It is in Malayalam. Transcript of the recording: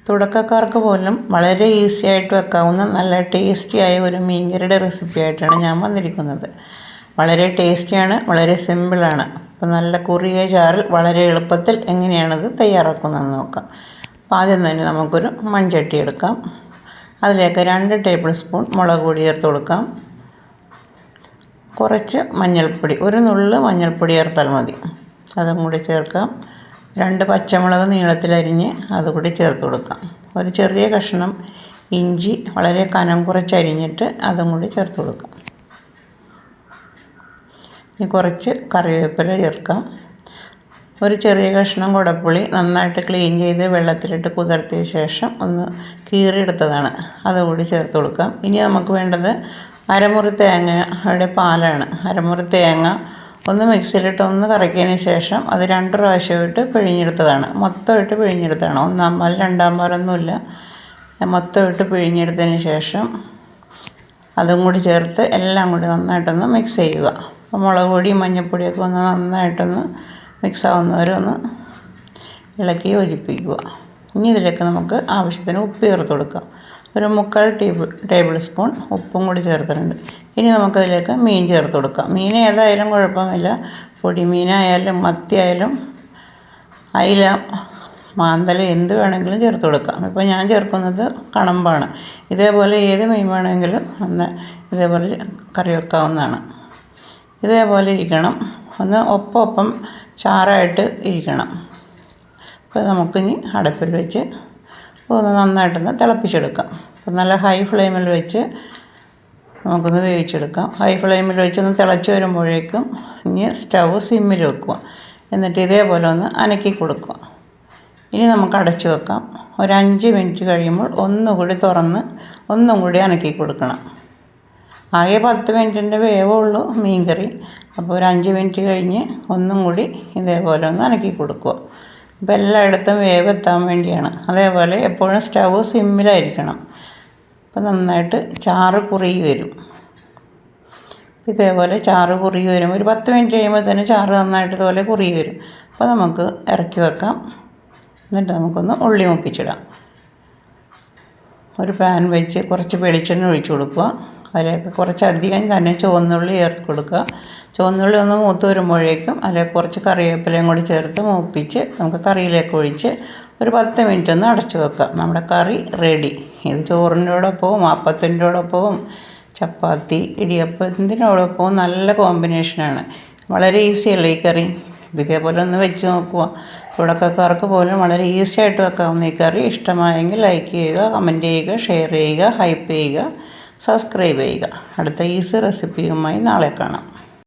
തുടക്കക്കാർക്ക് പോലും വളരെ ഈസി ആയിട്ട് വെക്കാവുന്ന നല്ല ടേസ്റ്റിയായ ഒരു മീൻകറിയുടെ റെസിപ്പി ആയിട്ടാണ് ഞാൻ വന്നിരിക്കുന്നത്. വളരെ ടേസ്റ്റിയാണ്, വളരെ സിമ്പിളാണ്. അപ്പോൾ നല്ല കുറുകിയ ചാറിൽ വളരെ എളുപ്പത്തിൽ എങ്ങനെയാണത് തയ്യാറാക്കുന്നതെന്ന് നോക്കാം. അപ്പോൾ ആദ്യം തന്നെ നമുക്കൊരു മൺചട്ടി എടുക്കാം. അതിലേക്ക് 2 ടേബിൾ സ്പൂൺ മുളക് പൊടി ചേർത്ത് കൊടുക്കാം. കുറച്ച് മഞ്ഞൾപ്പൊടി, ഒരു നുള്ള് മഞ്ഞൾപ്പൊടി ചേർത്താൽ മതി. അതും കൂടി ചേർക്കാം. 2 പച്ചമുളക് നീളത്തിലരിഞ്ഞ് അതുകൂടി ചേർത്ത് കൊടുക്കാം. ഒരു ചെറിയ കഷ്ണം ഇഞ്ചി വളരെ കനം കുറച്ചരിഞ്ഞിട്ട് അതും കൂടി ചേർത്ത് കൊടുക്കാം. ഇനി കുറച്ച് കറിവേപ്പില ചേർക്കാം. ഒരു ചെറിയ കഷ്ണം കുടപ്പുളി നന്നായിട്ട് ക്ലീൻ ചെയ്ത് വെള്ളത്തിലിട്ട് കുതിർത്തിയ ശേഷം ഒന്ന് കീറിയെടുത്തതാണ്, അതുകൂടി ചേർത്ത് കൊടുക്കാം. ഇനി നമുക്ക് വേണ്ടത് അരമുറി തേങ്ങയുടെ പാലാണ്. അരമുറി തേങ്ങ ഒന്ന് മിക്സിയിലിട്ട് ഒന്ന് കറക്കിയതിന് ശേഷം അത് 2 പ്രാവശ്യമായിട്ട് പിഴിഞ്ഞെടുത്തതാണ്. മൊത്തമായിട്ട് പിഴിഞ്ഞെടുത്തതാണ്. 1-ാം പാൽ 2-ാം പാലൊന്നുമില്ല. മൊത്തമായിട്ട് പിഴിഞ്ഞെടുത്തതിന് ശേഷം അതും കൂടി ചേർത്ത് എല്ലാം കൂടി നന്നായിട്ടൊന്ന് മിക്സ് ചെയ്യുക. അപ്പോൾ മുളക് പൊടിയും മഞ്ഞൾപ്പൊടിയൊക്കെ ഒന്ന് നന്നായിട്ടൊന്ന് മിക്സ് ആവുന്നവരെ ഒന്ന് ഇളക്കി യോജിപ്പിക്കുക. ഇനി ഇതിലേക്ക് നമുക്ക് ആവശ്യത്തിന് ഉപ്പ് ചേർത്ത് കൊടുക്കാം. ഒരു 3/4 ടേബിൾ സ്പൂൺ ഉപ്പും കൂടി ചേർത്തിട്ടുണ്ട്. ഇനി നമുക്കതിലേക്ക് മീൻ ചേർത്ത് കൊടുക്കാം. മീൻ ഏതായാലും കുഴപ്പമില്ല, പൊടിമീനായാലും മത്തിയായാലും അയില മാന്തൽ എന്ത് വേണമെങ്കിലും ചേർത്ത് കൊടുക്കാം. ഇപ്പോൾ ഞാൻ ചേർക്കുന്നത് കണമ്പാണ്. ഇതേപോലെ ഏത് മീൻ വേണമെങ്കിലും ഇതേപോലെ കറി വെക്കാവുന്നതാണ്. ഇതേപോലെ ഇരിക്കണം, ഒന്ന് ഒപ്പം ചാറായിട്ട് ഇരിക്കണം. അപ്പോൾ നമുക്കിനി അടുപ്പിൽ വെച്ച് ഒന്ന് നന്നായിട്ടൊന്ന് തിളപ്പിച്ചെടുക്കാം. അപ്പോൾ നല്ല ഹൈ ഫ്ലെയിമിൽ വെച്ച് നമുക്കൊന്ന് വേവിച്ചെടുക്കാം. ഹൈ ഫ്ലെയിമിൽ വെച്ചൊന്ന് തിളച്ച് വരുമ്പോഴേക്കും ഇനി സ്റ്റവ് സിമ്മിൽ വെക്കുക. എന്നിട്ട് ഇതേപോലെ ഒന്ന് അനക്കി കൊടുക്കുക. ഇനി നമുക്ക് അടച്ചു വെക്കാം. ഒരു 5 മിനിറ്റ് കഴിയുമ്പോൾ ഒന്നുകൂടി തുറന്ന് ഒന്നും കൂടി അനക്കി കൊടുക്കണം. ആകെ 10 മിനിറ്റിൻ്റെ വേവുള്ളൂ മീൻ കറി. അപ്പോൾ ഒരു 5 മിനിറ്റ് കഴിഞ്ഞ് ഒന്നും കൂടി ഇതേപോലെ ഒന്ന് അനക്കി കൊടുക്കുക. അപ്പോൾ എല്ലായിടത്തും വേവ് എത്താൻ വേണ്ടിയാണ്. അതേപോലെ എപ്പോഴും സ്റ്റവ് സിമ്മിലായിരിക്കണം. അപ്പോൾ നന്നായിട്ട് ചാറ് കുറുകി വരും. ഇതേപോലെ ചാറ് കുറുകി വരും. ഒരു 10 മിനിറ്റ് കഴിയുമ്പോൾ തന്നെ ചാറ് നന്നായിട്ട് ഇതുപോലെ കുറുകി വരും. അപ്പോൾ നമുക്ക് ഇറക്കി വെക്കാം. എന്നിട്ട് നമുക്കൊന്ന് ഉള്ളി മൂപ്പിച്ചിടാം. ഒരു പാൻ വെച്ച് കുറച്ച് വെളിച്ചെണ്ണ ഒഴിച്ചു കൊടുക്കുക. അതിലേക്ക് കുറച്ചധികം തന്നെ ചുവന്നുള്ളി ചേർത്ത് കൊടുക്കുക. ചുവന്നുള്ളി ഒന്ന് മൂത്ത് വരുമ്പോഴേക്കും അതിലേക്ക് കുറച്ച് കറിവേപ്പിലയും കൂടി ചേർത്ത് മൂപ്പിച്ച് നമുക്ക് കറിയിലേക്ക് ഒഴിച്ച് ഒരു 10 മിനിറ്റ് ഒന്ന് അടച്ചു വെക്കാം. നമ്മുടെ കറി റെഡി. ഇത് ചോറിൻ്റെയോടൊപ്പവും അപ്പത്തിൻ്റെയോടൊപ്പവും ചപ്പാത്തി ഇടിയപ്പത്തിനോടൊപ്പവും നല്ല കോമ്പിനേഷനാണ്. വളരെ ഈസിയല്ലേ ഈ കറി. ഇതേപോലെ ഒന്ന് വെച്ച് നോക്കുക. തുടക്കക്കാർക്ക് പോലും വളരെ ഈസി ആയിട്ട് വെക്കാവുന്ന ഈ കറി ഇഷ്ടമായെങ്കിൽ ലൈക്ക് ചെയ്യുക, കമൻറ്റ് ചെയ്യുക, ഷെയർ ചെയ്യുക, ഹൈപ്പ് ചെയ്യുക, സബ്സ്ക്രൈബ് ചെയ്യുക. അടുത്ത ഈസി റെസിപ്പിയുമായി നാളെ കാണാം.